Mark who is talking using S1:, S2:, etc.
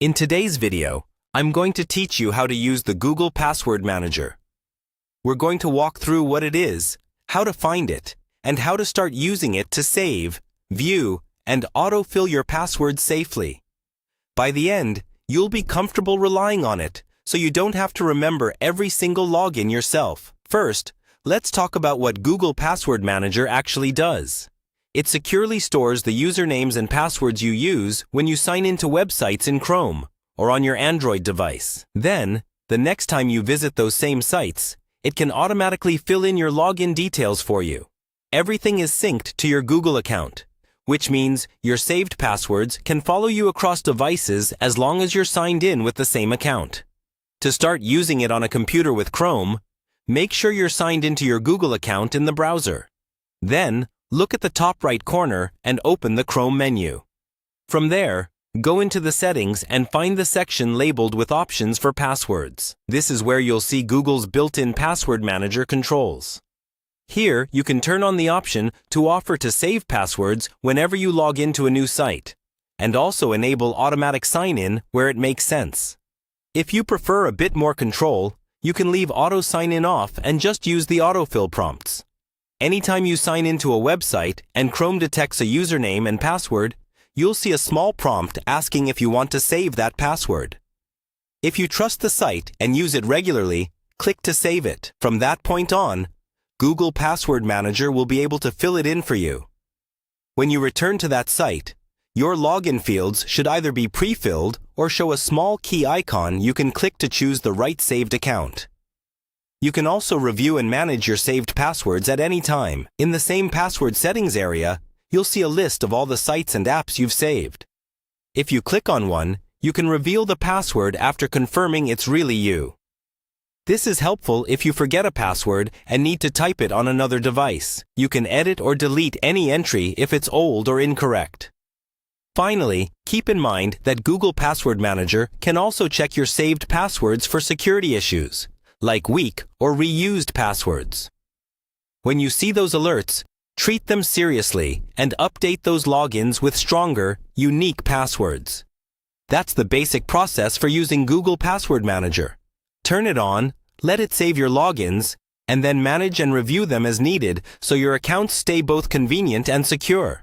S1: In today's video, I'm going to teach you how to use the Google Password Manager. We're going to walk through what it is, how to find it, and how to start using it to save, view, and autofill your passwords safely. By the end, you'll be comfortable relying on it, so you don't have to remember every single login yourself. First, let's talk about what Google Password Manager actually does. It securely stores the usernames and passwords you use when you sign into websites in Chrome or on your Android device. Then, the next time you visit those same sites, it can automatically fill in your login details for you. Everything is synced to your Google account, which means your saved passwords can follow you across devices as long as you're signed in with the same account. To start using it on a computer with Chrome, make sure you're signed into your Google account in the browser. Then, look at the top right corner and open the Chrome menu. From there, go into the settings and find the section labeled with options for passwords. This is where you'll see Google's built-in password manager controls. Here, you can turn on the option to offer to save passwords whenever you log into a new site, and also enable automatic sign-in where it makes sense. If you prefer a bit more control, you can leave auto sign-in off and just use the autofill prompts. Anytime you sign into a website and Chrome detects a username and password, you'll see a small prompt asking if you want to save that password. If you trust the site and use it regularly, click to save it. From that point on, Google Password Manager will be able to fill it in for you. When you return to that site, your login fields should either be pre-filled or show a small key icon you can click to choose the right saved account. You can also review and manage your saved passwords at any time. In the same password settings area, you'll see a list of all the sites and apps you've saved. If you click on one, you can reveal the password after confirming it's really you. This is helpful if you forget a password and need to type it on another device. You can edit or delete any entry if it's old or incorrect. Finally, keep in mind that Google Password Manager can also check your saved passwords for security issues, like weak or reused passwords. When you see those alerts, treat them seriously and update those logins with stronger, unique passwords. That's the basic process for using Google Password Manager. Turn it on, let it save your logins, and then manage and review them as needed so your accounts stay both convenient and secure.